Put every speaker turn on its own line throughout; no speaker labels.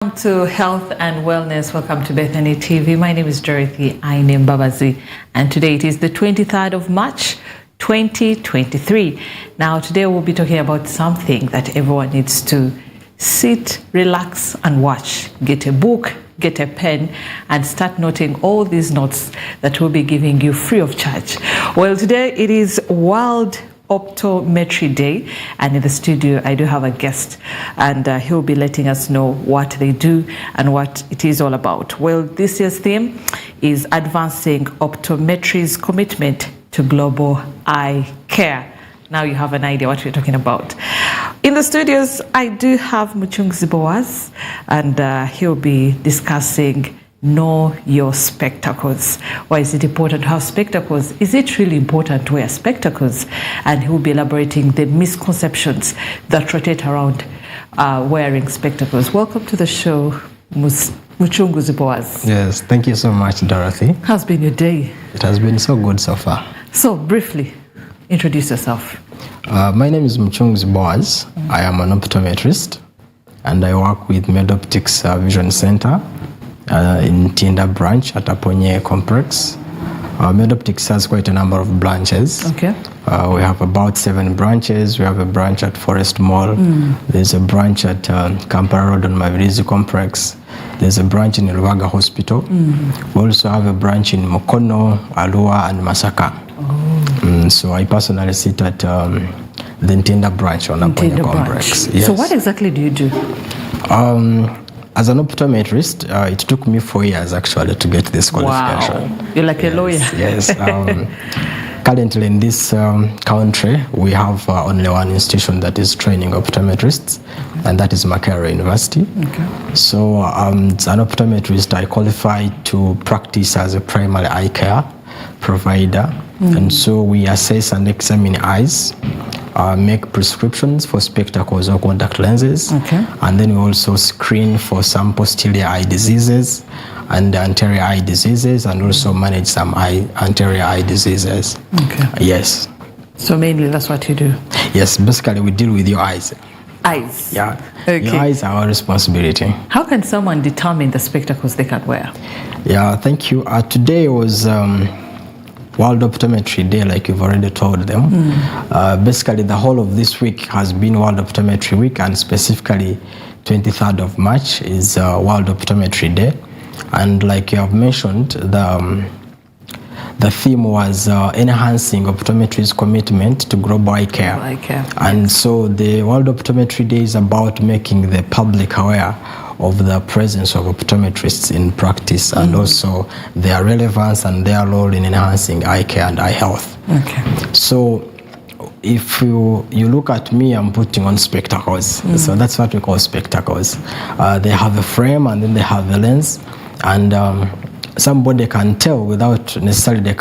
Welcome to Health and Wellness. Welcome to Bethany TV. My name is Dorothy Aine Mbabazi, and today it is the 23rd of March, 2023. Now, today we'll be talking about something that everyone needs to sit, relax, and watch. Get a book, get a pen, and start noting all these notes that we'll be giving you free of charge. Well, today it is World Optometry Day, and in the studio I do have a guest, and he'll be letting us know what they do and what it is all about. Well, this year's theme is Advancing Optometry's Commitment to Global Eye Care. Now you have an idea what we're talking about. In the studios I do have Muchunguzi Boaz, and he'll be discussing Know Your Spectacles. Why is it important to have spectacles? Is it really important to wear spectacles? And he will be elaborating the misconceptions that rotate around wearing spectacles. Welcome to the show, Muchunguzi Boaz.
Yes, thank you so much, Dorothy.
How's been your day?
It has been so good so far.
So, briefly, introduce yourself.
My name is Muchunguzi Boaz. I am an optometrist, and I work with MedOptics Vision Center in Tienda branch at Aponye Complex. MedOptics has quite a number of branches.
Okay.
We have about 7 branches. We have a branch at Forest Mall. There's a branch at Kampala Road on Mavirizi Complex. There's a branch in Lubaga Hospital. We also have a branch in Mukono, Arua, and Masaka. So I personally sit at the Tienda branch on Aponye Complex.
Yes. So what exactly do you do?
As an optometrist, it took me 4 years actually to get this qualification.
Wow, you're like a lawyer.
Yes. Currently in this country, we have only one institution that is training optometrists, and that is Makerere University. Okay. So as an optometrist, I qualify to practice as a primary eye care provider. And so we assess and examine eyes, make prescriptions for spectacles or contact lenses, and then we also screen for some posterior eye diseases and anterior eye diseases, and also manage some anterior eye diseases. Okay. Yes.
So mainly that's what you do?
Yes, basically we deal with your eyes.
Eyes?
Yeah.
Okay.
Your eyes are our responsibility.
How can someone determine the spectacles they can wear?
Yeah, thank you. Today was World Optometry Day, like you've already told them. Basically, the whole of this week has been World Optometry Week, and specifically 23rd of March is World Optometry Day. And like you have mentioned, the theme was enhancing optometry's commitment to global eye care. And so the World Optometry Day is about making the public aware of the presence of optometrists in practice, and also their relevance and their role in enhancing eye care and eye health. Okay. So if you look at me, I'm putting on spectacles. So that's what we call spectacles. They have a frame, and then they have a lens, and somebody can tell without necessarily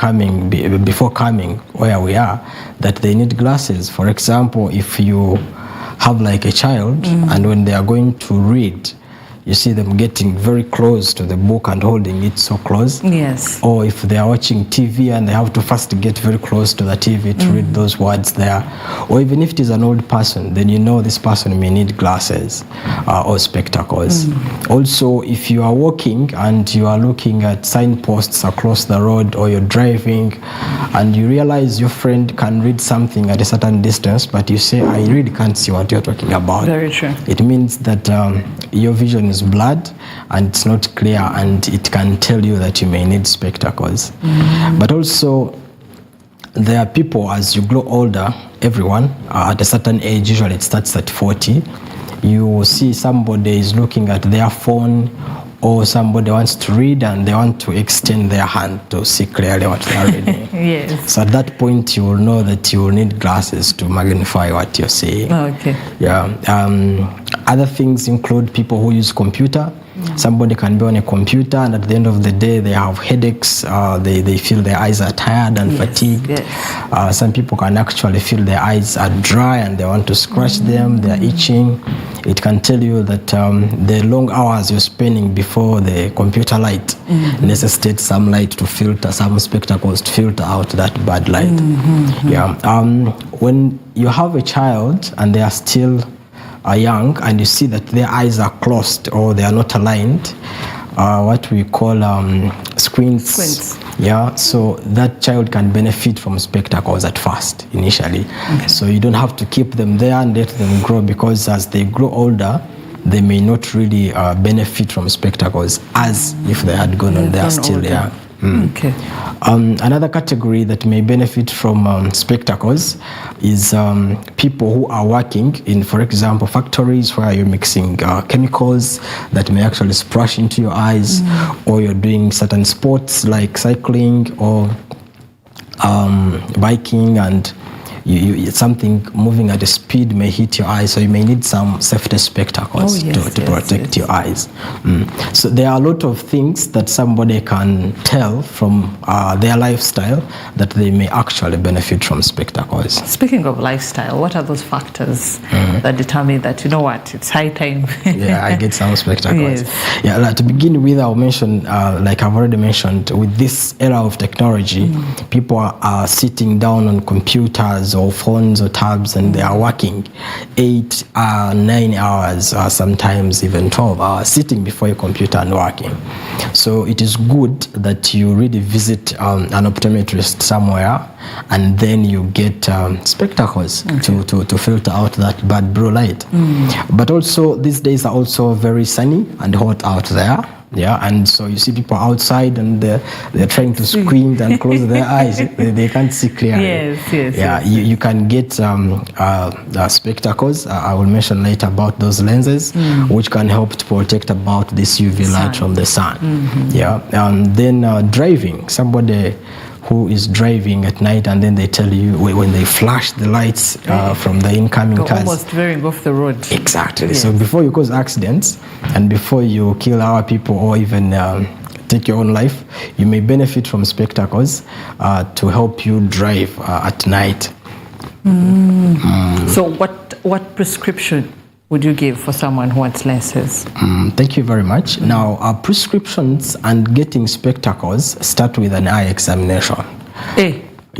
before coming where we are, that they need glasses. For example, if you have like a child, and when they are going to read, you see them getting very close to the book and holding it so close.
Yes.
Or if they are watching TV and they have to first get very close to the TV to read those words there. Or even if it is an old person, then you know this person may need glasses or spectacles. Also, if you are walking and you are looking at signposts across the road, or you're driving and you realize your friend can read something at a certain distance, but you say, I really can't see what you're talking about.
Very true.
It means that your vision is blurred and it's not clear, and it can tell you that you may need spectacles. But also, there are people, as you grow older, everyone at a certain age, usually it starts at 40, you will see somebody is looking at their phone, or somebody wants to read and they want to extend their hand to see clearly what they are reading.
Yes.
So at that point, you will know that you will need glasses to magnify what you're seeing.
Okay.
Yeah. Other things include people who use computer. Somebody can be on a computer, and at the end of the day they have headaches, they feel their eyes are tired and fatigued. Yes. Some people can actually feel their eyes are dry and they want to scratch them, they're itching. It can tell you that the long hours you're spending before the computer light necessitates some light to filter, some spectacles to filter out that bad light. Yeah. When you have a child and they are still are young and you see that their eyes are closed or they are not aligned, what we call squints. Yeah, so that child can benefit from spectacles at first, initially. Okay. So you don't have to keep them there and let them grow, because as they grow older, they may not really benefit from spectacles as if they had gone on there still young.
Okay.
Another category that may benefit from spectacles is people who are working in, for example, factories where you're mixing chemicals that may actually splash into your eyes, or you're doing certain sports like cycling or biking, and something moving at a speed may hit your eyes, so you may need some safety spectacles to protect your eyes. So there are a lot of things that somebody can tell from their lifestyle that they may actually benefit from spectacles.
Speaking of lifestyle, what are those factors that determine that, you know what, it's high time?
Yeah, I get some spectacles.
Yes.
Yeah, to begin with, I'll mention, like I've already mentioned, with this era of technology, people are sitting down on computers or phones or tabs, and they are working 8, 9 hours, sometimes even 12 hours sitting before your computer and working. So it is good that you really visit an optometrist somewhere, and then you get spectacles to filter out that bad blue light. But also these days are also very sunny and hot out there. Yeah, and so you see people outside and they're trying to squint and close their eyes. They can't see clearly.
Yes.
You can get spectacles. I will mention later about those lenses, which can help to protect about this UV light from the sun. Yeah, and then driving. Somebody who is driving at night, and then they tell you when they flash the lights from the incoming cars.
Almost veering off the road.
Exactly. Yes. So before you cause accidents and before you kill our people or even take your own life, you may benefit from spectacles to help you drive at night.
So what prescription would you give for someone who wants lenses?
Thank you very much. Now, our prescriptions and getting spectacles start with an eye examination.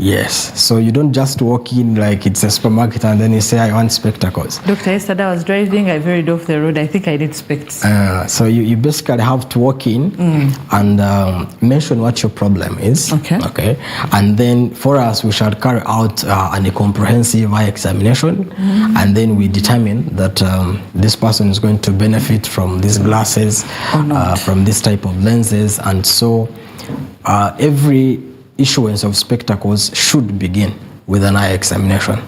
Yes, so you don't just walk in like it's a supermarket and then you say, I want spectacles.
Doctor, yesterday I was driving, I veered off the road, I think I need specs.
So you basically have to walk in and mention what your problem is. Okay. And then for us, we shall carry out a comprehensive eye examination, and then we determine that this person is going to benefit from these glasses, from this type of lenses, and so every issuance of spectacles should begin with an eye examination.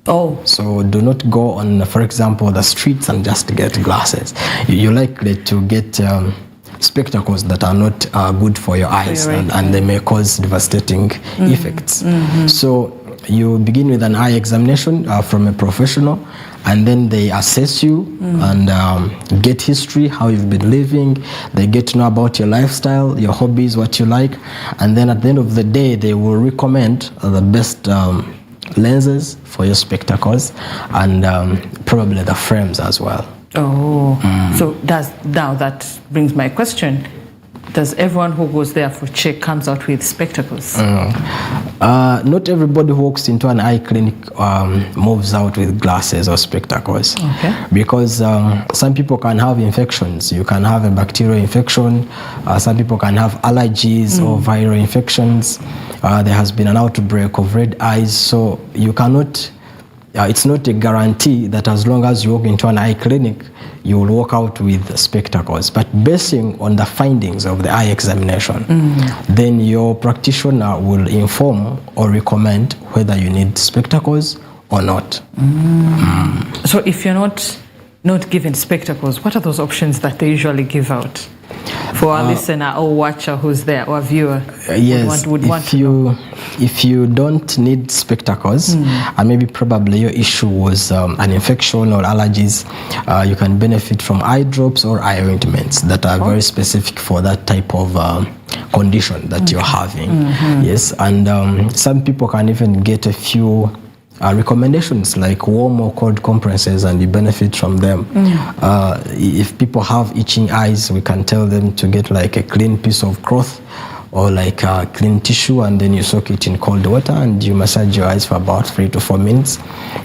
So do not go on, for example, the streets and just get glasses. You're likely to get spectacles that are not good for your eyes, and they may cause devastating effects. So you begin with an eye examination from a professional, and then they assess you and get history, how you've been living. They get to know about your lifestyle, your hobbies, what you like, and then at the end of the day, they will recommend the best lenses for your spectacles, and probably the frames as well.
So now that brings my question. Does everyone who goes there for check comes out with spectacles?
Not everybody who walks into an eye clinic moves out with glasses or spectacles. Because some people can have infections. You can have a bacterial infection. Some people can have allergies or viral infections. There has been an outbreak of red eyes. So you cannot, it's not a guarantee that as long as you walk into an eye clinic, you will walk out with spectacles. But basing on the findings of the eye examination, then your practitioner will inform or recommend whether you need spectacles or not.
So if you're not given spectacles, what are those options that they usually give out? For our listener or watcher who's there, or viewer, would want to know.
If you don't need spectacles, and maybe probably your issue was an infection or allergies, you can benefit from eye drops or eye ointments that are very specific for that type of condition that you're having. Yes, and some people can even get a few recommendations like warm or cold compresses, and you benefit from them. If people have itching eyes, we can tell them to get like a clean piece of cloth or like clean tissue, and then you soak it in cold water and you massage your eyes for about 3 to 4 minutes,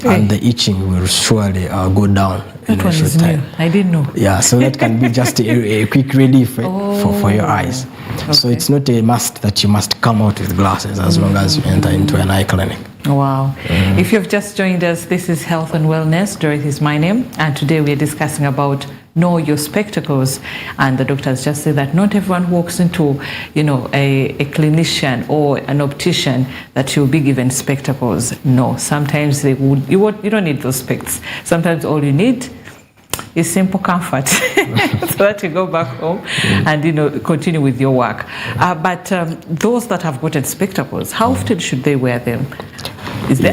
and the itching will surely go down.
That one is new. I didn't know.
Yeah, so that can be just a quick relief for your eyes. Okay. So it's not a must that you must come out with glasses as long as you enter into an eye clinic.
Wow. If you've just joined us, this is Health and Wellness. Dorothy is my name, and today we are discussing about know your spectacles. And the doctor has just said that not everyone walks into, a clinician or an optician that you'll be given spectacles. No, sometimes they would. You don't need those specs. Sometimes all you need is simple comfort, so that you go back home and continue with your work. But those that have gotten spectacles, how often should they wear them?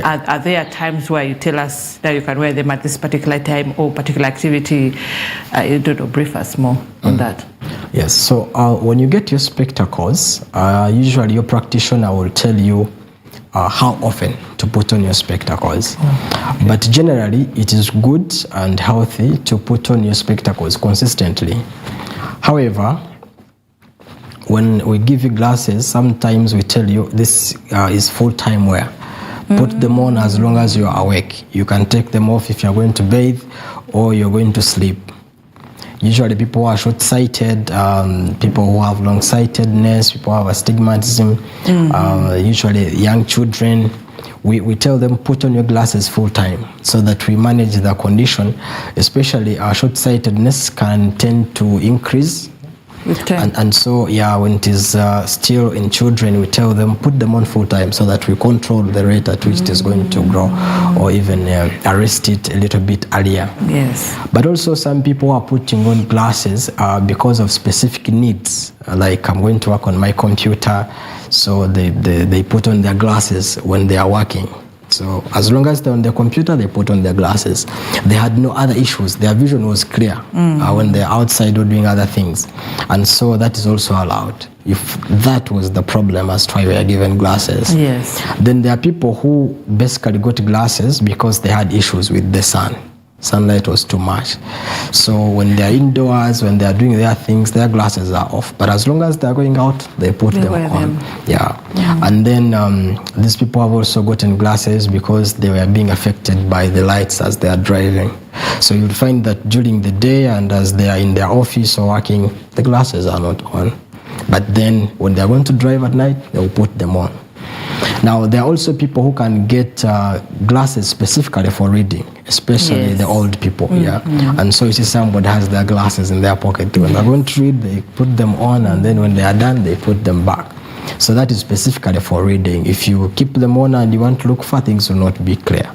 Are there times where you tell us that you can wear them at this particular time or particular activity? Brief us more on that.
Yes, so when you get your spectacles, usually your practitioner will tell you how often to put on your spectacles. Okay. But generally, it is good and healthy to put on your spectacles consistently. However, when we give you glasses, sometimes we tell you this is full-time wear. Put them on as long as you are awake. You can take them off if you're going to bathe or you're going to sleep. Usually people who are short-sighted, people who have long-sightedness, people who have astigmatism, usually young children, we tell them put on your glasses full-time so that we manage the condition, especially our short-sightedness can tend to increase. And so, when it is still in children, we tell them put them on full time so that we control the rate at which it is going to grow, or even arrest it a little bit earlier.
Yes.
But also some people are putting on glasses because of specific needs. Like I'm going to work on my computer, so they put on their glasses when they are working. So as long as they're on their computer, they put on their glasses. They had no other issues. Their vision was clear when they're outside or doing other things. And so that is also allowed. If that was the problem as to why we are given glasses.
Yes.
Then there are people who basically got glasses because they had issues with the sun. Sunlight was too much. So when they're indoors, when they're doing their things, their glasses are off. But as long as they're going out, they put them on. Yeah. And then these people have also gotten glasses because they were being affected by the lights as they are driving. So you'll find that during the day and as they are in their office or working, the glasses are not on. But then when they're going to drive at night, they'll put them on. Now, there are also people who can get glasses specifically for reading, especially the old people. And so you see somebody has their glasses in their pocket. When they're going to read, they put them on, and then when they are done, they put them back. So that is specifically for reading. If you keep them on and you want to look for, things will not be clear.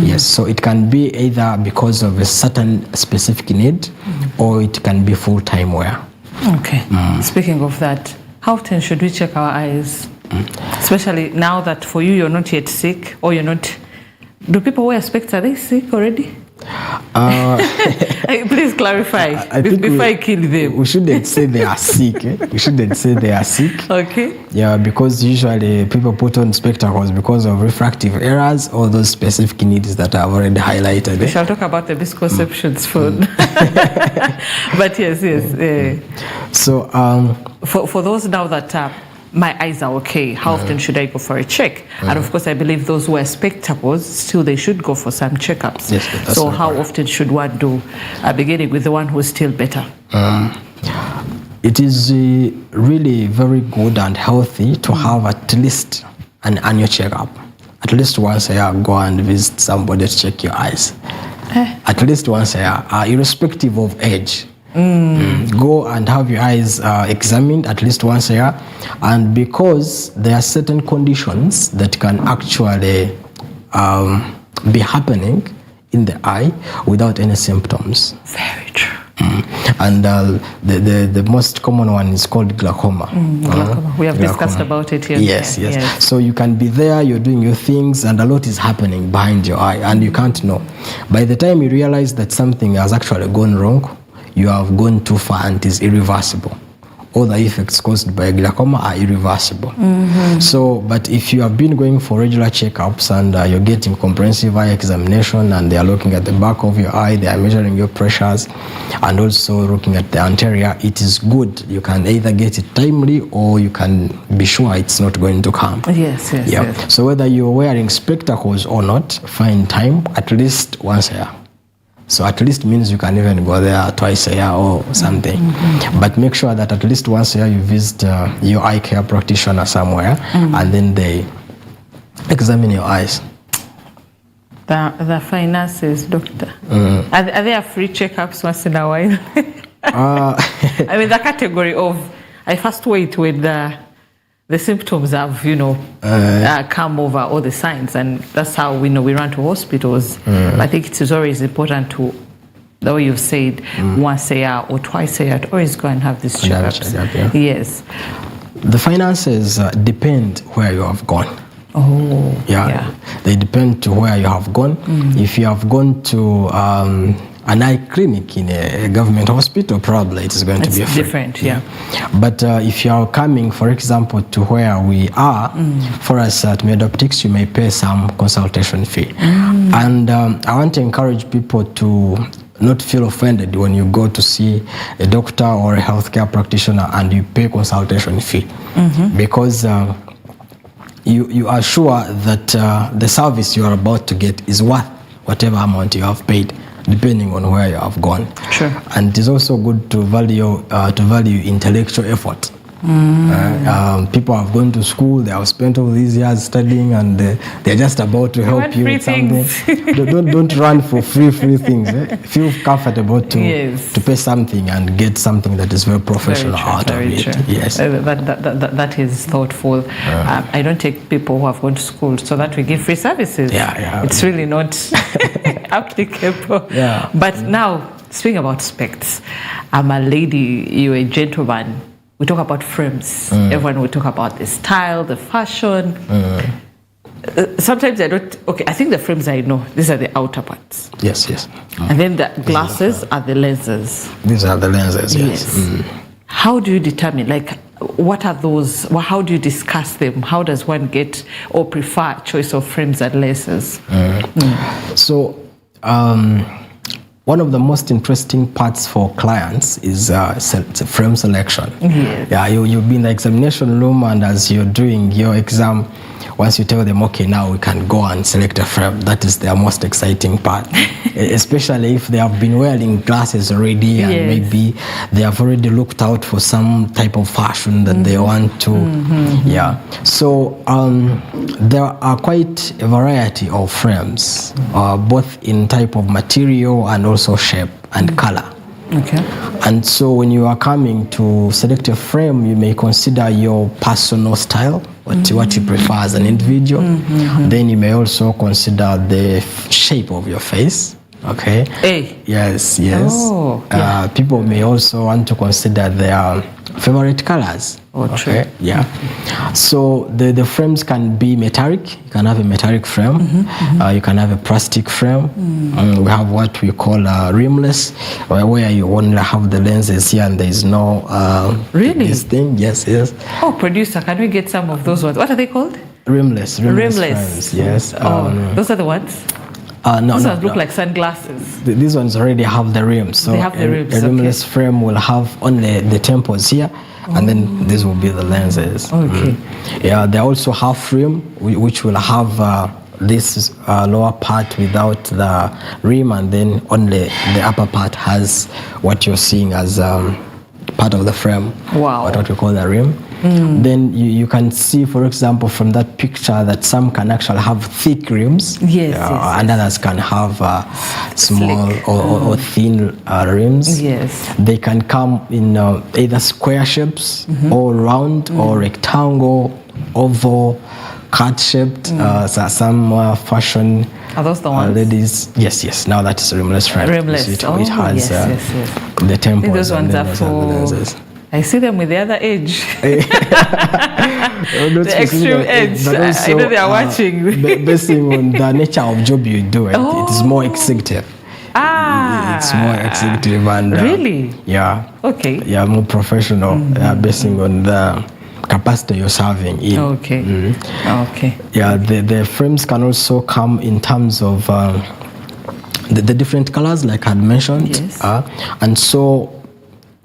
Yes, so it can be either because of a certain specific need, or it can be full-time wear.
Okay. Speaking of that, how often should we check our eyes? Especially now that for you're not yet sick, or you're not. Do people wear specs? Are they sick already? Please clarify before I kill them.
We shouldn't say they are sick. We shouldn't say they are sick.
Okay.
Yeah, because usually people put on spectacles because of refractive errors or those specific needs that I've already highlighted.
We shall talk about the misconceptions for. But yes. So for those now that. My eyes are okay. How often should I go for a check? And of course, I believe those who wear spectacles, still they should go for some checkups.
Yes,
so how often should one do, beginning with the one who's still better?
It is really very good and healthy to have at least an annual checkup. At least once a year, go and visit somebody to check your eyes. At least once a year, irrespective of age. Go and have your eyes examined at least once a year, and because there are certain conditions that can actually be happening in the eye without any symptoms.
Very true.
And the most common one is called glaucoma.
Glaucoma. We have discussed about it here.
Yes. So you can be there, you're doing your things, and a lot is happening behind your eye, and you can't know. By the time you realize that something has actually gone wrong, you have gone too far and it is irreversible. all the effects caused by glaucoma are irreversible. So, but if you have been going for regular checkups and you're getting comprehensive eye examination and they are looking at the back of your eye, they are measuring your pressures and also looking at the anterior, it is good. You can either get it timely or you can be sure it's not going to come.
Yes, yes,
Yeah.
yes.
So whether you're wearing spectacles or not, find time at least once a year. So at least means you can even go there twice a year or something. But make sure that at least once a year you visit your eye care practitioner somewhere and then they examine your eyes.
The finances, doctor. Are there free checkups once in a while? I mean, the category of, I first wait with the symptoms have, come over all the signs, and that's how we know we run to hospitals. I think it is always important to, the way you've said, once a year or twice a year, to always go and have these checkups.
Checkup, yeah.
Yes.
The finances depend where you have gone.
Oh,
Yeah, they depend to where you have gone. If you have gone to an eye clinic in a government hospital, probably it's going to be free.
Different, yeah.
But if you are coming, for example, to where we are, for us at MedOptics, you may pay some consultation fee. And I want to encourage people to not feel offended when you go to see a doctor or a healthcare practitioner and you pay consultation fee, because you are sure that the service you are about to get is worth whatever amount you have paid, depending on where you have gone.
Sure.
And it is also good to value intellectual effort. People have gone to school, they have spent all these years studying, and they're just about to help you with something. don't run for free things. Feel comfortable to pay something and get something that is very professional out of it. Yes.
That is thoughtful. I don't take people who have gone to school so that we give free services.
Yeah.
It's really not applicable.
Yeah.
But now, speaking about specs, I'm a lady, you're a gentleman. We talk about frames. Everyone will talk about the style, the fashion. Sometimes I don't. Okay, I think the frames I know. These are the outer parts.
Yes.
And then the glasses are the lenses.
These are the lenses. Yes.
How do you determine? Like, what are those? How do you discuss them? How does one get or prefer choice of frames and lenses?
So. One of the most interesting parts for clients is frame selection.
Yes.
Yeah, you'll be in the examination room, and as you're doing your exam, once you tell them, okay, now we can go and select a frame, that is their most exciting part. Especially if they have been wearing glasses already, and maybe they have already looked out for some type of fashion that they want to. Yeah. So there are quite a variety of frames, both in type of material and also shape and color.
Okay.
And so when you are coming to select a frame, you may consider your personal style, what you prefer as an individual. Then you may also consider the shape of your face. Okay. Yes.
Oh, yeah.
People may also want to consider their favorite colors.
Okay.
Yeah. So the frames can be metallic. You can have a metallic frame. You can have a plastic frame. We have what we call rimless, where you only have the lenses here and there is no
really
this thing. Yes.
Oh, producer, can we get some of those ones? What are they called?
Rimless frames. Yes.
Those are the ones.
No,
Those
no,
ones look like sunglasses.
These ones already have the rims. So
they have the rims.
A rimless frame will have only the temples here, and then these will be the lenses.
Okay.
Yeah, they also have frame, which will have this lower part without the rim, and then only the upper part has what you're seeing as part of the frame.
Wow.
What we call the rim. Then you can see, for example, from that picture that some can actually have thick rims.
Yes.
And others can have small or thin rims.
Yes.
They can come in either square shapes or round or rectangle, oval, cut-shaped. So some fashion.
Are those the ones?
Ladies, yes. Now that is rimless frame.
Rimless.
It has the temples.
I think those ones are
and
for.
the lenses.
I see them with the other edge. The extreme edge. I know they are watching.
Basing on the nature of job you do, it is more executive. It's more executive and
really?
Yeah.
Okay.
Yeah, more professional, basing on the capacity you're serving in.
Okay. Okay.
Yeah, the frames can also come in terms of the different colors, like I had mentioned.
Yes.
And so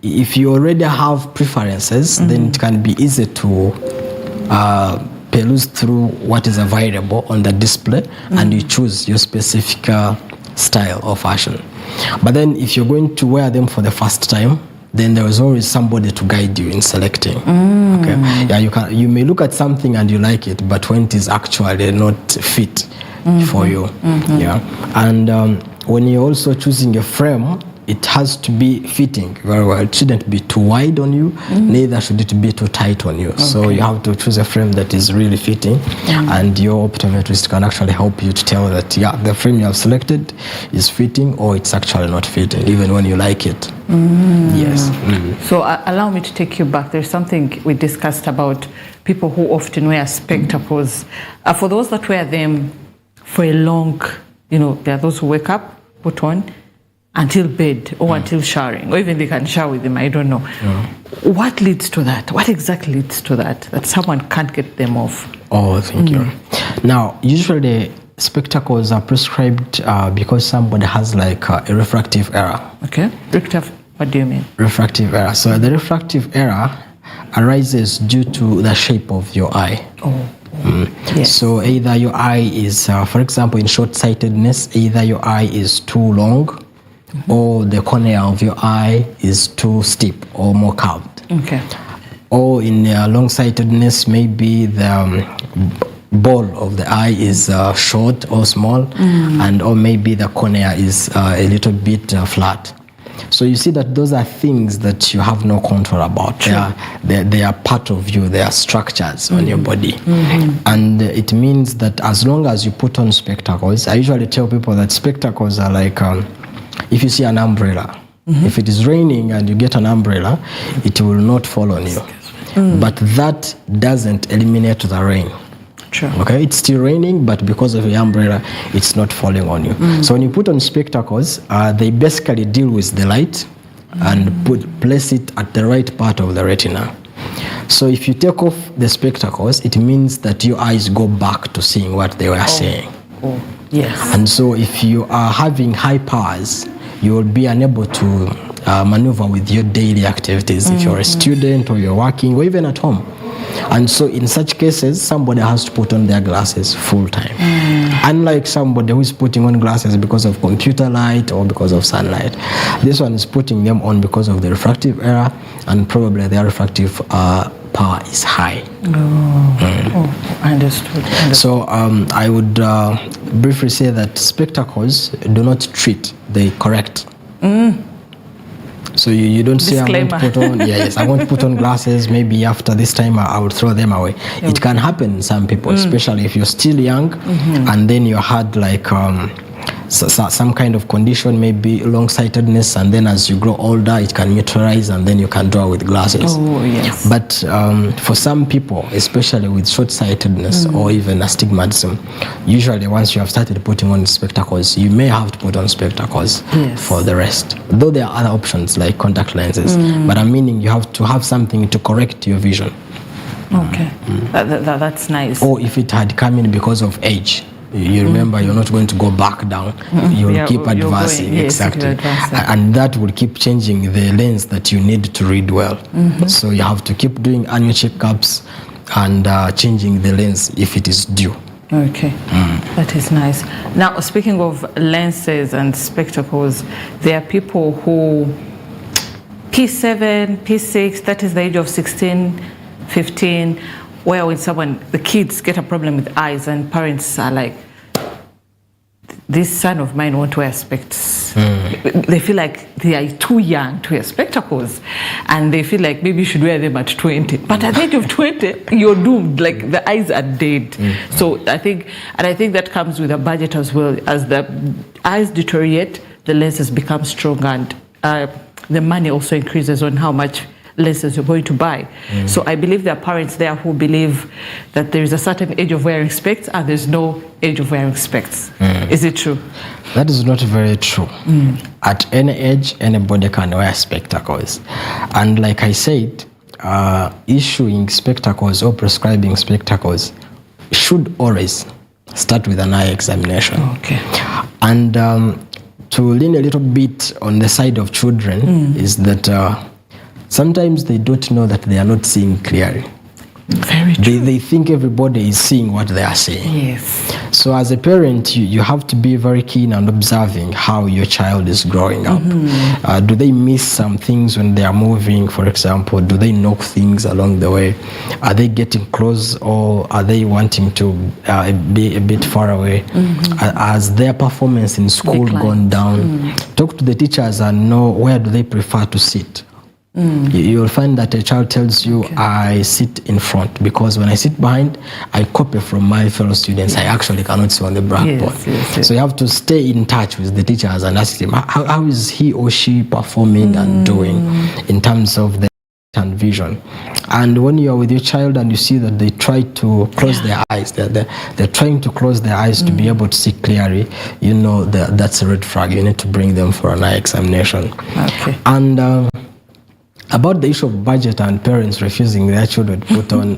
if you already have preferences, then it can be easy to peruse through what is available on the display and you choose your specific style or fashion. But then if you're going to wear them for the first time, then there is always somebody to guide you in selecting. Okay. Yeah, you may look at something and you like it, but when it is actually not fit for you. Yeah. And when you're also choosing a frame, it has to be fitting very well. It shouldn't be too wide on you, neither should it be too tight on you. So you have to choose a frame that is really fitting, and your optometrist can actually help you to tell that, yeah, the frame you have selected is fitting or it's actually not fitting, even when you like it. Yes.
So allow me to take you back. There's something we discussed about people who often wear spectacles. For those that wear them for a long, there are those who wake up, put on, until bed or until showering, or even they can shower with them, I don't know. What leads to that? What exactly leads to that someone can't get them off?
Oh, thank you. Now, usually spectacles are prescribed because somebody has like a refractive error.
Okay. Refractive, what do you mean?
Refractive error. So the refractive error arises due to the shape of your eye.
Yes.
So either your eye is, for example, in short-sightedness, either your eye is too long or the cornea of your eye is too steep or more curved.
Okay.
Or in long-sightedness, maybe the ball of the eye is short or small, and or maybe the cornea is a little bit flat. So you see that those are things that you have no control about. They are part of you. They are structures on your body. And it means that as long as you put on spectacles, I usually tell people that spectacles are like, if you see an umbrella, if it is raining and you get an umbrella, it will not fall on you. But that doesn't eliminate the rain.
Sure.
Okay, it's still raining, but because of the umbrella, it's not falling on you. So when you put on spectacles, they basically deal with the light and place it at the right part of the retina. So if you take off the spectacles, it means that your eyes go back to seeing what they were saying.
Yes.
And so if you are having high powers, you will be unable to maneuver with your daily activities if you're a student or you're working or even at home. And so in such cases, somebody has to put on their glasses full time. Unlike somebody who is putting on glasses because of computer light or because of sunlight. This one is putting them on because of the refractive error, and probably their refractive power is high.
Understood.
So I would briefly say that spectacles do not treat, they correct. So you don't say, I want to put on, I want to put on glasses, maybe after this time I would throw them away. It can happen in some people, especially if you're still young and then you had like some kind of condition, maybe long-sightedness, and then as you grow older it can neutralize and then you can draw with glasses. But for some people, especially with short-sightedness or even astigmatism, usually once you have started putting on spectacles, you may have to put on spectacles for the rest, though there are other options like contact lenses. But I'm meaning you have to have something to correct your vision.
That's nice.
Or if it had come in because of age, you remember you're not going to go back down, you'll keep advancing. Exactly. And that will keep changing the lens that you need to read well. So you have to keep doing annual checkups and changing the lens if it is due.
Okay, that is nice. Now, speaking of lenses and spectacles, there are people who P7, P6, that is the age of 16, 15, where when the kids get a problem with eyes and parents are like, this son of mine won't wear specs. They feel like they are too young to wear spectacles, and they feel like maybe you should wear them at 20. But at the age of 20, you're doomed. Like the eyes are dead. So I think that comes with a budget as well. As the eyes deteriorate, the lenses become stronger, and the money also increases on how much lessons you're going to buy. So I believe there are parents there who believe that there is a certain age of wearing specs and there's no age of wearing specs. Is it true?
That is not very true. At any age, anybody can wear spectacles. And like I said, issuing spectacles or prescribing spectacles should always start with an eye examination.
Okay.
And to lean a little bit on the side of children is that sometimes they don't know that they are not seeing clearly.
Very true.
They think everybody is seeing what they are seeing.
Yes.
So as a parent, you have to be very keen and observing how your child is growing up. Do they miss some things when they are moving, for example? Do they knock things along the way? Are they getting close, or are they wanting to be a bit far away? Has their performance in school gone down? Talk to the teachers and know where do they prefer to sit. You'll find that a child tells you, I sit in front because when I sit behind, I copy from my fellow students. I actually cannot see on the blackboard. So you have to stay in touch with the teachers and ask them, how is he or she performing and doing in terms of the and vision. And when you are with your child and you see that they try to close their eyes, they're trying to close their eyes to be able to see clearly, you know that's a red flag. You need to bring them for an eye examination.
Okay.
And about the issue of budget and parents refusing their children to put on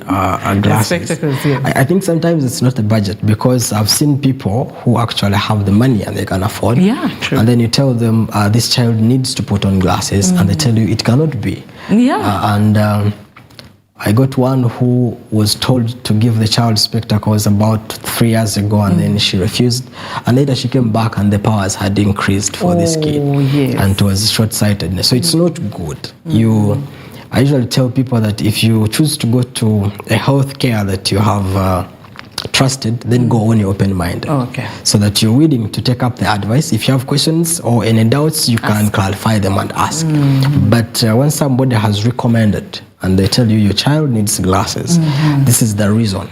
glasses,
Spectacles, yeah.
I think sometimes it's not the budget, because I've seen people who actually have the money and they can afford.
Yeah, true.
And then you tell them this child needs to put on glasses, and they tell you it cannot be.
Yeah.
And I got one who was told to give the child spectacles about 3 years ago, and then she refused. And later she came back and the powers had increased for this kid.
Yes.
And it was short-sightedness. So it's not good. I usually tell people that if you choose to go to a healthcare that you have trusted, then go on your open mind.
Okay.
So that you're willing to take up the advice. If you have questions or any doubts, you can clarify them and ask. But when somebody has recommended and they tell you your child needs glasses, this is the reason.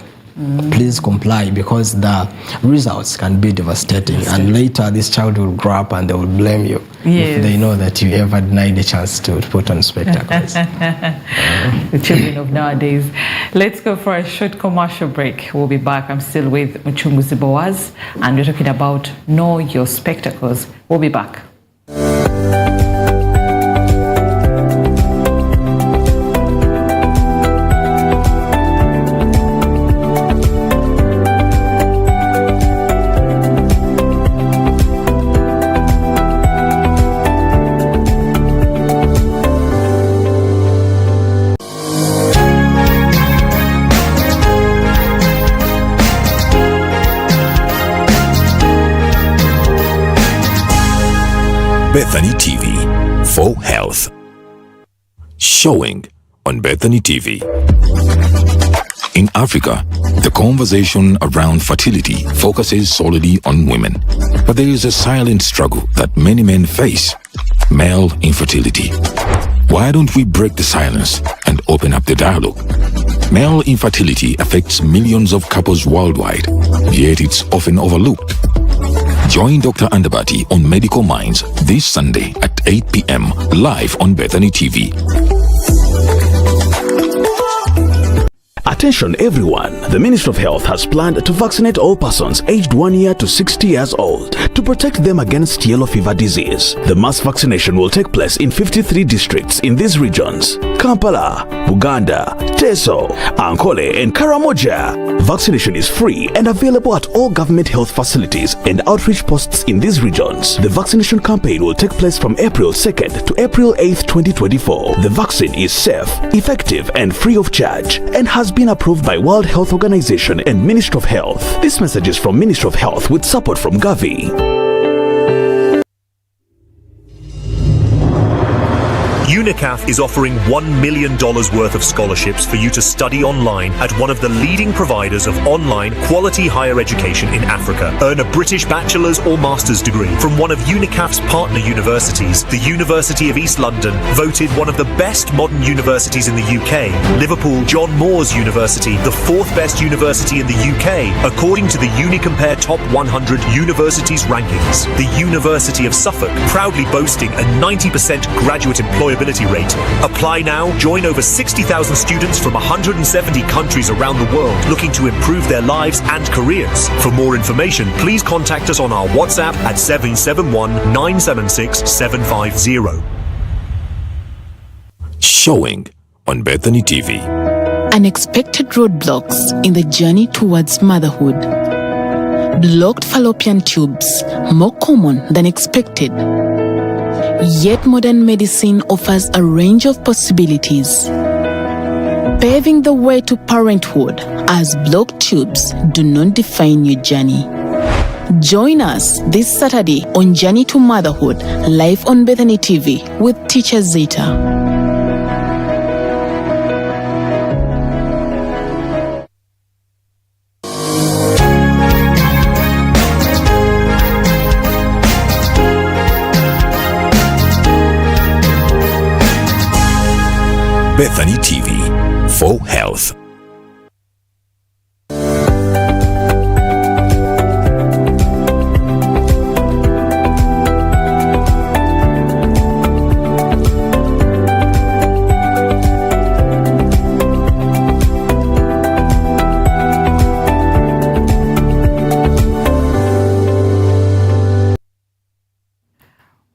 Please comply, because the results can be devastating. And later this child will grow up and they will blame you if they know that you ever denied a chance to put on spectacles.
The children of nowadays. Let's go for a short commercial break. We'll be back. I'm still with Muchunguzi Boaz, and we're talking about Know Your Spectacles. We'll be back.
Bethany TV for Health. Showing on Bethany TV. In Africa, the conversation around fertility focuses solely on women. But there is a silent struggle that many men face: male infertility. Why don't we break the silence and open up the dialogue? Male infertility affects millions of couples worldwide, yet it's often overlooked. Join Dr. Andabati on Medical Minds this Sunday at 8 p.m. live on Bethany TV.
Attention everyone, the Ministry of Health has planned to vaccinate all persons aged 1 year to 60 years old to protect them against yellow fever disease. The mass vaccination will take place in 53 districts in these regions: Kampala, Buganda, Teso, Ankole and Karamoja. Vaccination is free and available at all government health facilities and outreach posts in these regions. The vaccination campaign will take place from April 2nd to April 8th, 2024. The vaccine is safe, effective and free of charge, and has been approved by World Health Organization and Ministry of Health. This message is from Ministry of Health with support from Gavi.
UNICAF is offering $1 million worth of scholarships for you to study online at one of the leading providers of online quality higher education in Africa. Earn a British bachelor's or master's degree from one of UNICAF's partner universities. The University of East London, voted one of the best modern universities in the UK. Liverpool John Moores University, the 4th best university in the UK, according to the UniCompare Top 100 Universities rankings. The University of Suffolk, proudly boasting a 90% graduate employability eligibility rate. Apply now. Join over 60,000 students from 170 countries around the world looking to improve their lives and careers. For more information, please contact us on our WhatsApp at 771 976 750.
Showing on Bethany TV.
Unexpected roadblocks in the journey towards motherhood. Blocked fallopian tubes, more common than expected. Yet modern medicine offers a range of possibilities, paving the way to parenthood as blocked tubes do not define your journey. Join us this Saturday on Journey to Motherhood, live on Bethany TV with Teacher Zeta.
Bethany TV for health.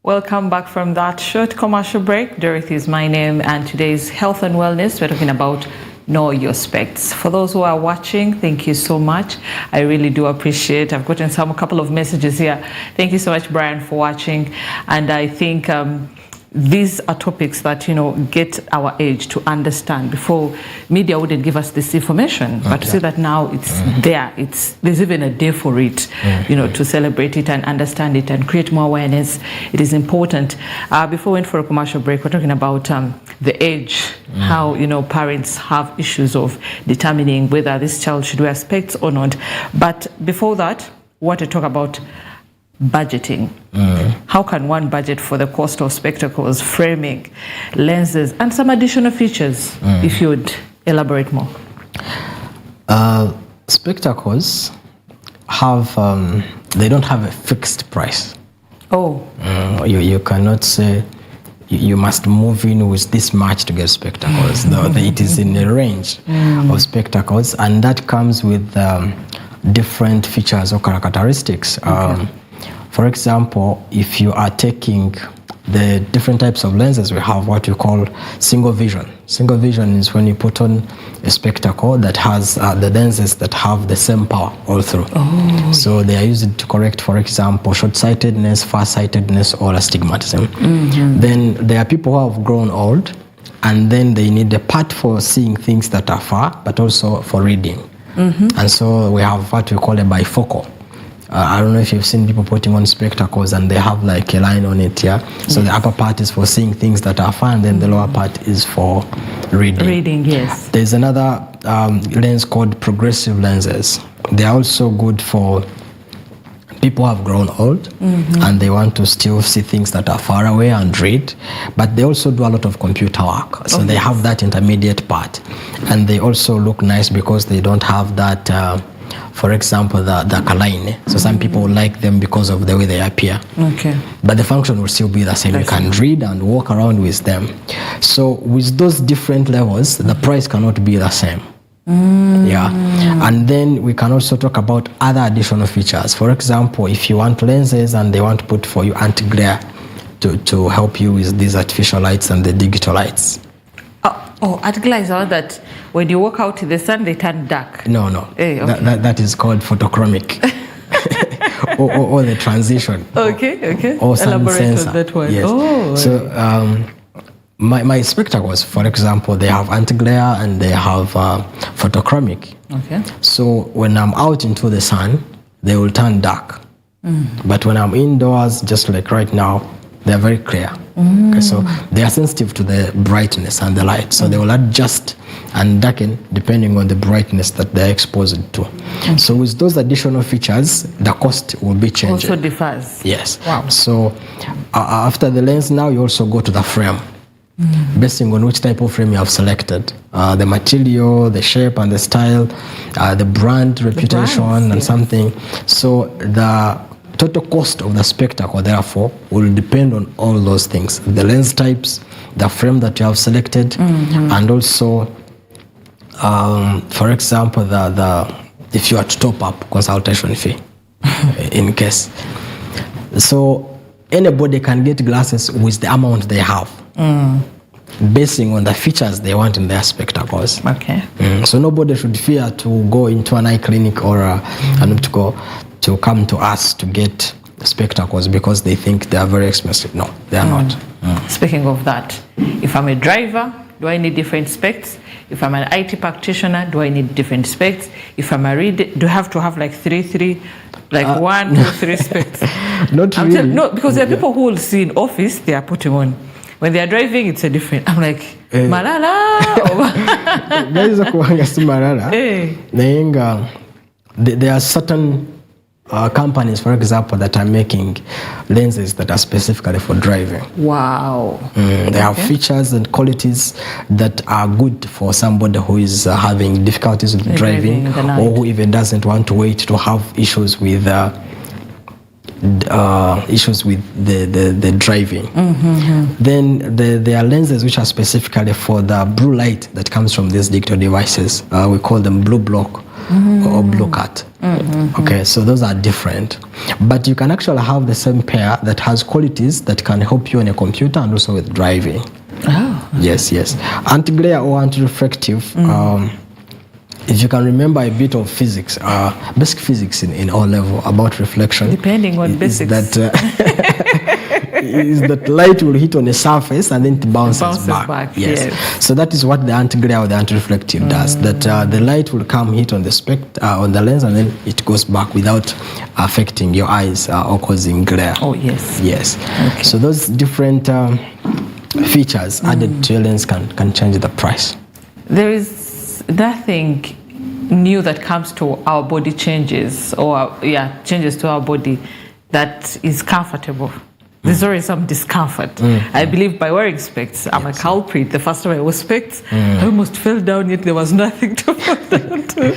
Welcome back from that short commercial break. Dorothy is my name, and today's health and wellness, we're talking about know your specs. For those who are watching, thank you so much. I really do appreciate. I've gotten a couple of messages here. Thank you so much, Brian, for watching. And I think these are topics that, get our age to understand. Before, media wouldn't give us this information, but to see that now it's there, there's even a day for it, to celebrate it and understand it and create more awareness. It is important. Before we went for a commercial break, we're talking about the age, how, parents have issues of determining whether this child should wear specs or not. But before that, we want to talk about budgeting. How can one budget for the cost of spectacles, framing, lenses, and some additional features? If you would elaborate more.
Spectacles have, they don't have a fixed price.
Oh.
You cannot say you must move in with this much to get spectacles. It is in a range of spectacles, and that comes with different features or characteristics. For example, if you are taking the different types of lenses, we have what we call single vision. Single vision is when you put on a spectacle that has the lenses that have the same power all through. So they are used to correct, for example, short-sightedness, far-sightedness, or astigmatism. Then there are people who have grown old, and then they need a part for seeing things that are far, but also for reading. And so we have what we call a bifocal. I don't know if you've seen people putting on spectacles and they have like a line on it, So the upper part is for seeing things that are far, and then the lower part is for reading.
Reading, yes.
There's another lens called progressive lenses. They are also good for people who have grown old and they want to still see things that are far away and read, but they also do a lot of computer work. So they have that intermediate part, and they also look nice because they don't have that for example, the kaline. So some people like them because of the way they appear. But the function will still be the same. You can read and walk around with them. So with those different levels, the price cannot be the same. And then we can also talk about other additional features. For example, if you want lenses and they want to put for you anti-glare to help you with these artificial lights and the digital lights.
Anti-glare is all that when you walk out in the sun, they turn dark.
No. That is called photochromic. or the transition.
Okay.
Or sun
Elaborate
sensor.
on that one.
Yes. So my spectacles, for example, they have anti-glare and they have photochromic. So when I'm out into the sun, they will turn dark. But when I'm indoors, just like right now, they're very clear. Okay, so they are sensitive to the brightness and the light. So they will adjust and darken depending on the brightness that they're exposed to. So with those additional features, the cost will be changing.
Also differs.
Yes.
Wow.
So after the lens, now you also go to the frame. Based on which type of frame you have selected. The material, the shape and the style, the brand reputation and something. So the total cost of the spectacle, therefore, will depend on all those things: the lens types, the frame that you have selected, and also, for example, if you are to top up consultation fee, in case. So anybody can get glasses with the amount they have, basing on the features they want in their spectacles.
Okay.
So nobody should fear to go into an eye clinic or to come to us to get spectacles because they think they are very expensive. No, they are not.
Speaking of that, if I'm a driver, do I need different specs? If I'm an IT practitioner, do I need different specs? If I'm a reader, do I have to have like three, like 1, 2, 3 specs?
Not really.
No, because there are people who will see in office, they are putting on. When they are driving, it's a different. I'm like, Malala.
Naweza kuanga si Malala. Nayenga, there are certain companies, for example, that are making lenses that are specifically for driving.
Wow.
They have features and qualities that are good for somebody who is having difficulties with driving, or who even doesn't want to wait to have issues with the driving. Then there are lenses which are specifically for the blue light that comes from these digital devices. We call them blue block or blue cut. Okay, so those are different, but you can actually have the same pair that has qualities that can help you on a computer and also with driving. Yes. Anti-glare or anti-reflective. If you can remember a bit of physics, basic physics in O level about reflection,
depending on basics,
is that light will hit on a surface and then it bounces back. Yes. So that is what the anti-glare or the anti-reflective does. That the light will come hit on the on the lens and then it goes back without affecting your eyes or causing glare.
Oh yes.
Yes. Okay. So those different features added to your lens can change the price. There
is nothing new that comes to our body changes to our body that is comfortable. There's always some discomfort. I believe by wearing specs, I'm a culprit. The first time I wore specs, I almost fell down, yet there was nothing to fall down to.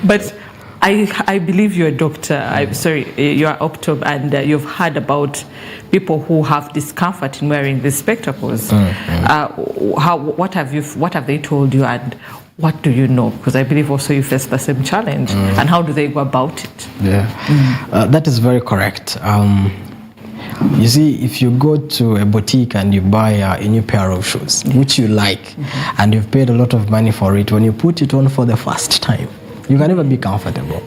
But I believe you're a doctor. You're an optom, and you've heard about people who have discomfort in wearing these spectacles. What have they told you, and what do you know? Because I believe also you face the same challenge. And how do they go about it?
That is very correct. You see, if you go to a boutique and you buy a new pair of shoes, which you like, and you've paid a lot of money for it, when you put it on for the first time, you can never be comfortable.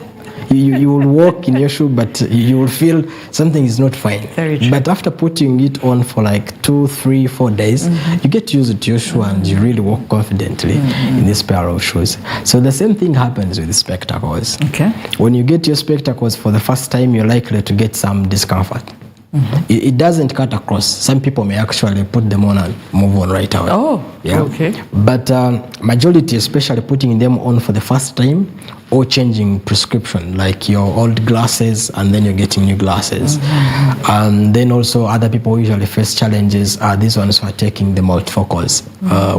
You will walk in your shoe, but you will feel something is not fine.
Very true.
But after putting it on for like 2, 3, 4 days, you get used to your shoe and you really walk confidently in this pair of shoes. So the same thing happens with the spectacles.
Okay.
When you get your spectacles for the first time, you're likely to get some discomfort. It doesn't cut across. Some people may actually put them on and move on right away.
Okay.
But majority, especially putting them on for the first time or changing prescription, like your old glasses and then you're getting new glasses. And then also other people usually face challenges are these ones who are taking the multifocals,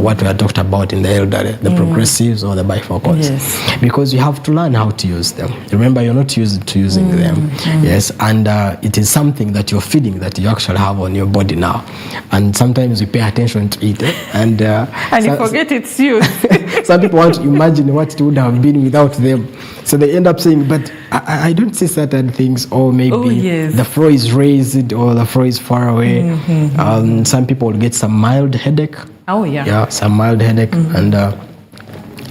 what we had talked about in the elderly, the progressives or the bifocals.
Yes.
Because you have to learn how to use them. Remember, you're not used to using them. Yes, and it is something that you're feeding that you actually have on your body now. And sometimes you pay attention to it. And
you forget it's you.
Some people want to imagine what it would have been without them. So they end up saying, but I don't see certain things, or maybe the floor is raised or the floor is far away. Some people will get some mild headache. Yeah, some mild headache. And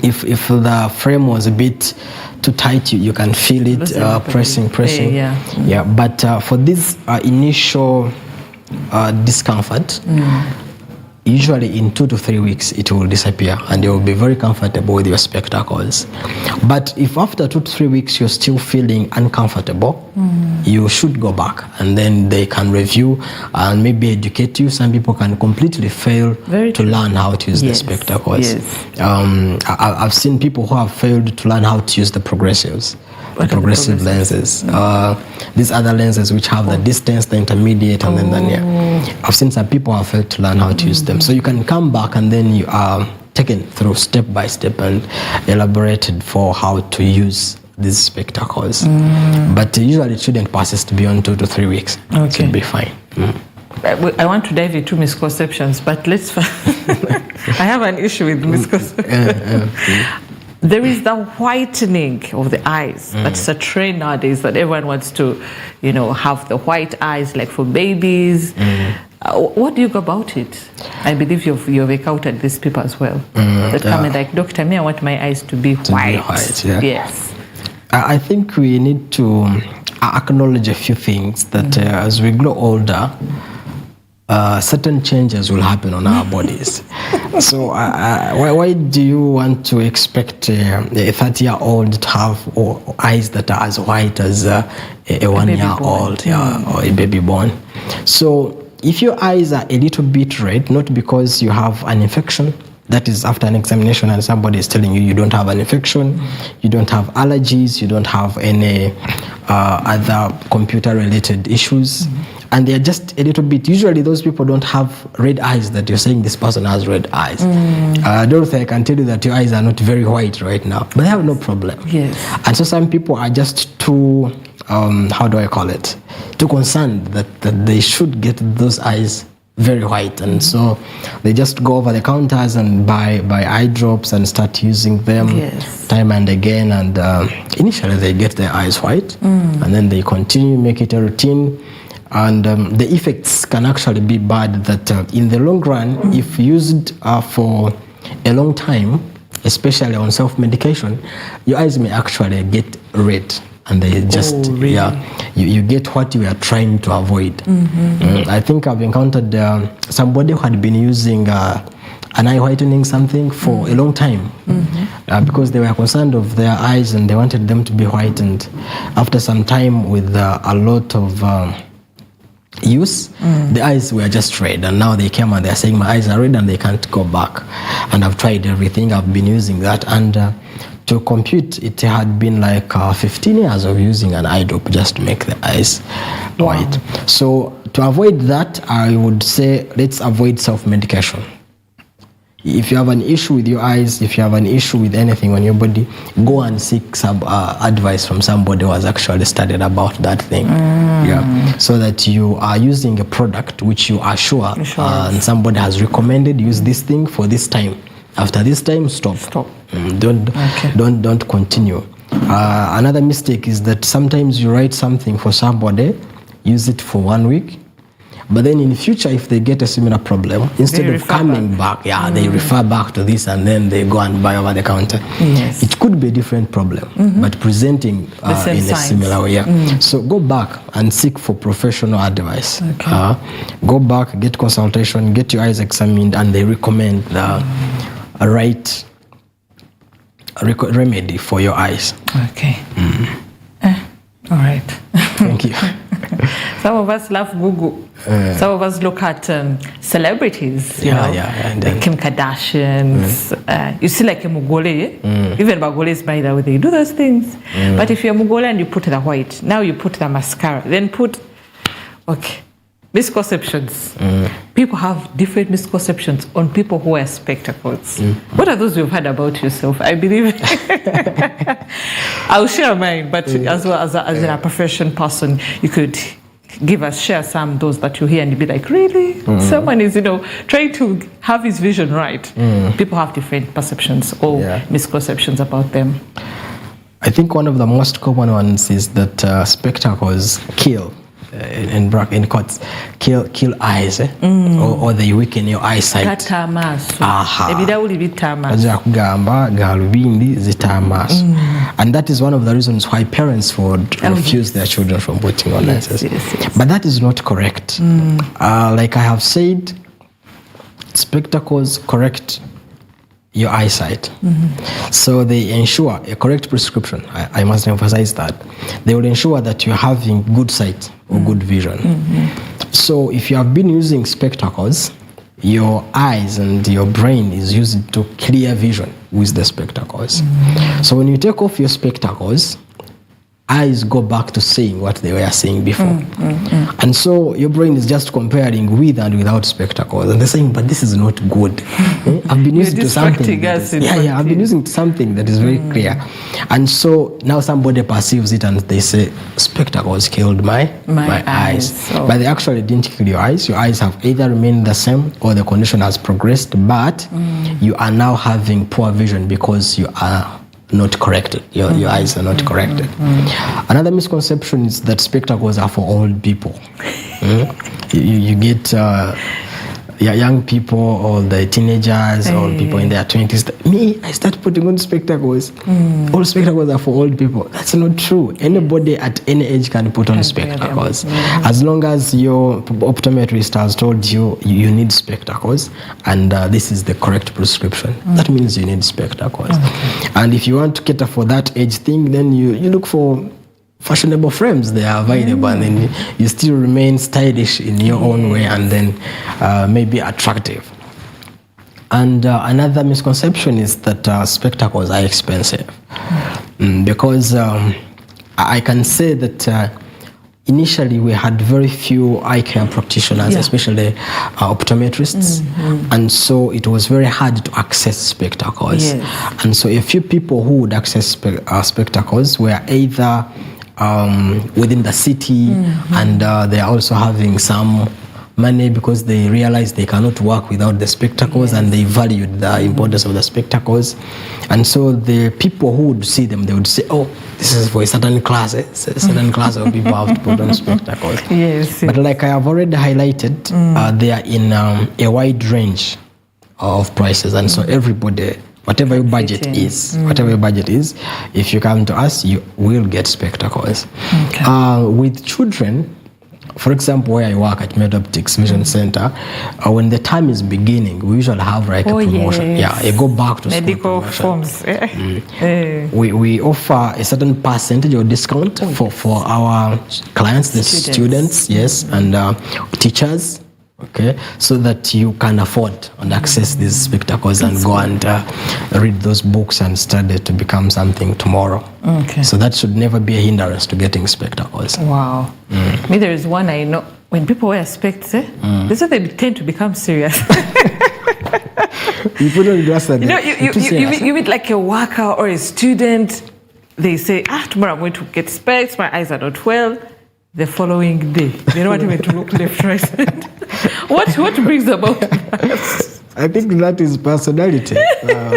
if the frame was a bit too tight, you can feel it pressing. But for this initial discomfort, usually in 2 to 3 weeks it will disappear and you will be very comfortable with your spectacles. But if after 2 to 3 weeks you're still feeling uncomfortable, you should go back and then they can review and maybe educate you. Some people can completely fail to learn how to use the spectacles. I've seen people who have failed to learn how to use the progressives. The progressive lenses. These other lenses which have the distance, the intermediate, and then the near. I've seen some people have failed to learn how to use them. So you can come back and then you are taken through step by step and elaborated for how to use these spectacles. But usually it shouldn't persist beyond 2 to 3 weeks.
Okay.
It should be fine.
I want to dive into misconceptions, but let's. I have an issue with misconceptions. There is the whitening of the eyes. That's a trend nowadays that everyone wants to, have the white eyes, like for babies. What do you go about it? I believe you've encountered these people as well. That come and like, Dr. Me, I want my eyes to be white. Yes.
I think we need to acknowledge a few things that as we grow older, certain changes will happen on our bodies. So why do you want to expect a 30-year-old to have eyes that are as white as a 1-year-old or a baby born? So if your eyes are a little bit red, not because you have an infection, that is after an examination and somebody is telling you don't have an infection, you don't have allergies, you don't have any other computer-related issues, and they're just a little bit, usually those people don't have red eyes that you're saying this person has red eyes. Dorothy, I can tell you that your eyes are not very white right now, but they have no problem.
Yes.
And so some people are just too, too concerned that they should get those eyes very white, and so they just go over the counters and buy eye drops and start using them time and again, and initially they get their eyes white, and then they continue, make it a routine, and the effects can actually be bad, that in the long run, if used for a long time, especially on self-medication, your eyes may actually get red. And they just, you get what you are trying to avoid. I think I've encountered somebody who had been using an eye whitening something for a long time because they were concerned of their eyes and they wanted them to be whitened. After some time with a lot of use, the eyes were just red, and now they came and they're saying my eyes are red and they can't go back. And I've tried everything, I've been using that, and to compute, it had been like 15 years of using an eye drop just to make the eyes white. So to avoid that, I would say let's avoid self-medication. If you have an issue with your eyes, if you have an issue with anything on your body, go and seek some advice from somebody who has actually studied about that thing. So that you are using a product which you are sure and somebody has recommended, use this thing for this time. After this time, stop. Don't continue. Another mistake is that sometimes you write something for somebody, use it for 1 week, but then in the future, if they get a similar problem, instead of coming back, they refer back to this and then they go and buy over the counter.
Yes.
It could be a different problem, but presenting in a similar way. So go back and seek for professional advice. Go back, get consultation, get your eyes examined, and they recommend the right remedy for your eyes.
Okay. All right.
Thank you.
Some of us love Google. Some of us look at celebrities, like Kim Kardashians. You see like a Mugole, even Bagoles, by the way, they do those things. But if you're Mugole and you put the white, now you put the mascara, then misconceptions. People have different misconceptions on people who wear spectacles. What are those you've heard about yourself? I believe I'll share mine, but as well as a profession person, you could share some those that you hear and you'd be like, really? Someone is, trying to have his vision right. People have different perceptions or misconceptions about them.
I think one of the most common ones is that spectacles kill. In quotes, kill eyes, or they weaken your eyesight. And that is one of the reasons why parents would refuse their children from putting on lenses. But that is not correct. Like I have said, spectacles correct your eyesight. So they ensure a correct prescription. I must emphasize that. They will ensure that you're having good sight or good vision. So if you have been using spectacles, your eyes and your brain is used to clear vision with the spectacles. So when you take off your spectacles eyes go back to seeing what they were seeing before. And so your brain is just comparing with and without spectacles. And they're saying, but this is not good. I've been using to something. I've been using something that is very clear. And so now somebody perceives it and they say, spectacles killed my eyes.
So.
But they actually didn't kill your eyes. Your eyes have either remained the same or the condition has progressed, but you are now having poor vision because you are not corrected. Your eyes are not corrected. Another misconception is that spectacles are for old people. You get young people or the teenagers or people in their 20s. Me, I start putting on spectacles. All spectacles are for old people. That's not true. Anybody at any age can put on spectacles. As long as your optometrist has told you you need spectacles and this is the correct prescription, that means you need spectacles. And if you want to cater for that age thing, then you look for fashionable frames. They are available, and then you still remain stylish in your own way, and then maybe attractive. And another misconception is that spectacles are expensive, because I can say that initially we had very few eye care practitioners, especially optometrists, and so it was very hard to access spectacles. And so a few people who would access spectacles were either within the city, and they're also having some money because they realize they cannot work without the spectacles, and they valued the importance of the spectacles. And so the people who would see them, they would say, oh, this is for a certain class. It's a certain class of people have to put on spectacles. But like I have already highlighted, they are in a wide range of prices, and so everybody, whatever your budget is, if you come to us, you will get spectacles. With children, for example, where I work at MedOptics Vision Center, when the time is beginning, we usually have like a promotion. You go back to
medical forms.
We offer a certain percentage or discount for our clients, the students, and teachers. Okay, so that you can afford and access these spectacles and go and read those books and study to become something tomorrow. So that should never be a hindrance to getting spectacles.
Wow. Me, there is one I know. When people wear specs, they say they tend to become serious.
You put on glasses.
You meet like a worker or a student. They say, tomorrow I'm going to get specs. My eyes are not well. The following day, they don't want even to look left, right. What brings about that?
I think that is personality,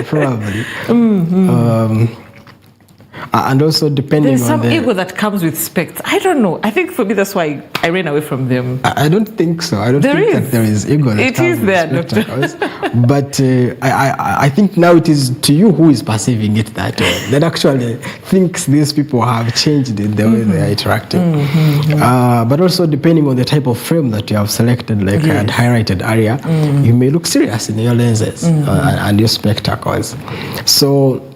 probably. And also depending
There's
on
some ego that comes with specs. I don't know. I think for me that's why I ran away from them.
I don't think so. I don't think that there is ego that comes with spectacles. But I think now it is to you who is perceiving it that way, that actually thinks these people have changed in the way they are interacting. But also depending on the type of frame that you have selected, like I had highlighted earlier, you may look serious in your lenses and your spectacles. So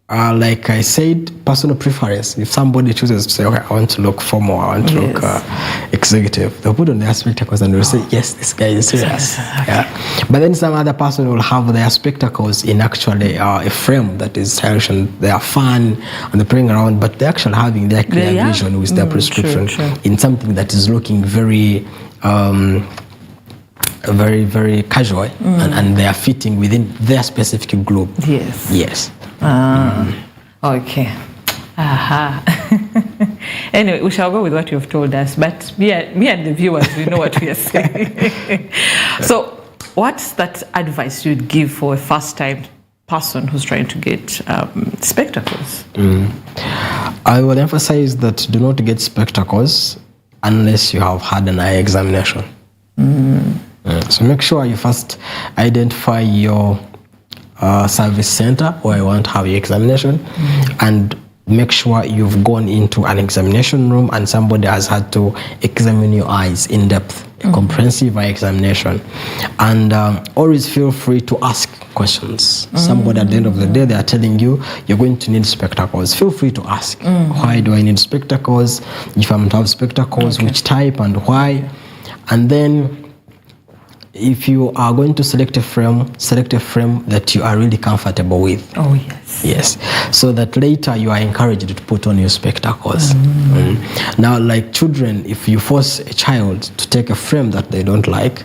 like I said, personal preference. If somebody chooses to say, okay, I want to look formal, I want to look executive, they'll put on their spectacles and they'll say, yes, this guy is serious. But then some other person will have their spectacles in actually a frame that is stylish and they are fun and they're playing around, but they're actually having their clear vision with their prescription in something that is looking very very, very casual, and they are fitting within their specific group. Yes.
Okay. Anyway, we shall go with what you've told us, but me and the viewers, we know what we are saying. So what's that advice you'd give for a first-time person who's trying to get spectacles?
I will emphasize that do not get spectacles unless you have had an eye examination. So make sure you first identify your service center where you want to have your examination, and make sure you've gone into an examination room and somebody has had to examine your eyes in depth, a comprehensive eye examination. And always feel free to ask questions. Somebody at the end of the day, they are telling you you're going to need spectacles. Feel free to ask, why do I need spectacles? If I'm to have spectacles, which type and why? And then if you are going to select a frame that you are really comfortable with.
Oh, yes.
Yes. So that later you are encouraged to put on your spectacles. Now, like children, if you force a child to take a frame that they don't like,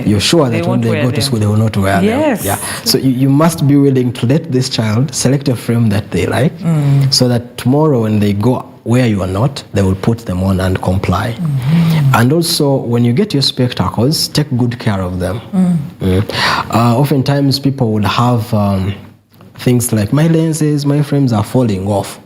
you're sure that when they go to school, they will not wear them. Yeah. So you must be willing to let this child select a frame that they like, so that tomorrow when they go where you are not, they will put them on and comply. And also, when you get your spectacles, take good care of them. Oftentimes, people would have things like, my lenses, my frames are falling off,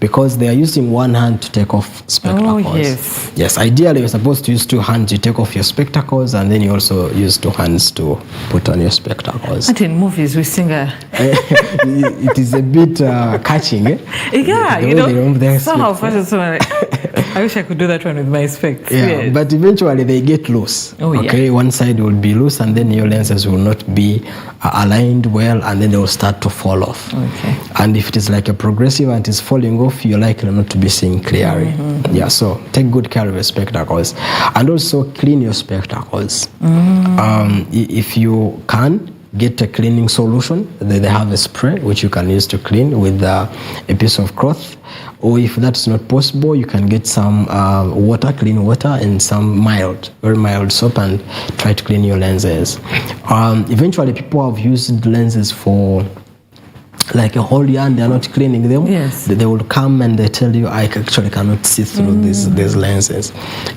because they are using one hand to take off spectacles.
Oh, yes.
Yes, ideally you're supposed to use two hands. You take off your spectacles and then you also use two hands to put on your spectacles.
But in movies we sing
it is a bit catching, eh?
Yeah, you know, somehow I wish I could do that one with my specs.
Yeah,
yes.
But eventually they get loose.
Oh,
okay,
yeah.
One side will be loose and then your lenses will not be aligned well, and then they will start to fall off.
Okay.
And if it is like a progressive and it is falling off, you're likely not to be seeing clearly. Yeah, so take good care of your spectacles. And also clean your spectacles. If you can, get a cleaning solution. They have a spray which you can use to clean with a piece of cloth. Or if that's not possible, you can get some water, clean water, and some very mild soap, and try to clean your lenses. Eventually, people have used lenses for like a whole year and they are not cleaning them.
Yes.
They will come and they tell you, I actually cannot see through these lenses.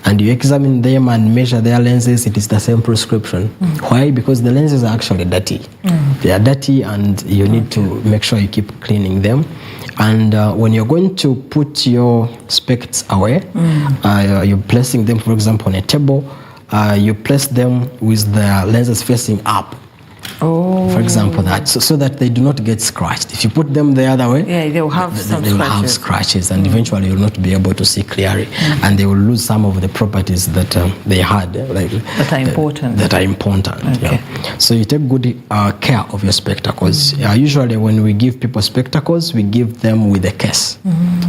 And you examine them and measure their lenses, it is the same prescription. Why? Because the lenses are actually dirty. They are dirty and you need to make sure you keep cleaning them. And when you're going to put your specs away, you're placing them, for example, on a table, you place them with the lenses facing up. For example, that so that they do not get scratched. If you put them the other way,
they will have
scratches, and eventually you'll not be able to see clearly, and they will lose some of the properties that they had,
that are important.
Okay. Yeah. So you take good care of your spectacles. Usually, when we give people spectacles, we give them with a case.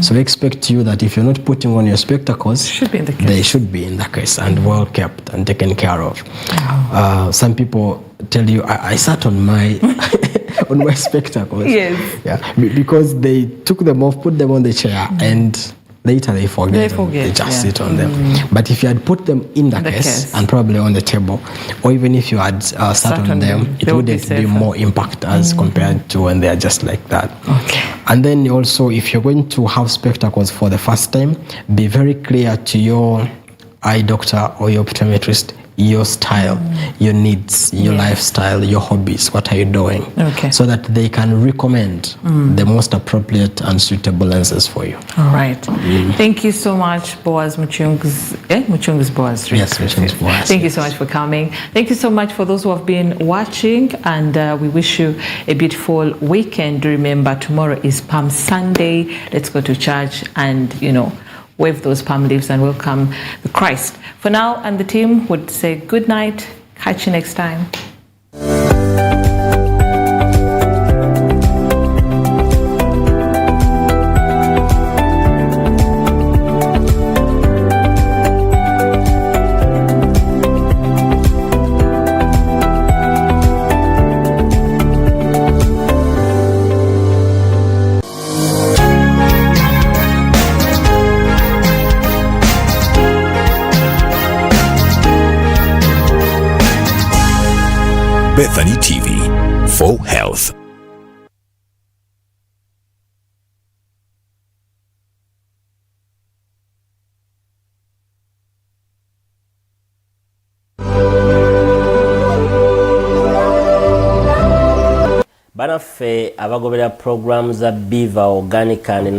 So we expect you that if you're not putting on your spectacles, they should be in the case and well kept and taken care of. Some people tell you, I sat on my on my spectacles.
Yes.
Yeah. Because they took them off, put them on the chair, and later they forget. They just sit on them. But if you had put them in the case and probably on the table, or even if you had sat on them, it wouldn't be more impact as compared to when they are just like that.
Okay.
And then also, if you're going to have spectacles for the first time, be very clear to your eye doctor or your optometrist your style, your needs, your lifestyle, your hobbies, what are you doing, so that they can recommend the most appropriate and suitable lenses for you.
All right. Thank you so much, Boaz Muchungu's Boaz.
Yes, Muchungu's Boaz.
Thank you so much for coming. Thank you so much for those who have been watching, and we wish you a beautiful weekend. Remember, tomorrow is Palm Sunday. Let's go to church and, wave those palm leaves and welcome the Christ. For now, and the team would say good night. Catch you next time.
Bethany TV for Health.
Banaffe abagobera programs za Biva Organic and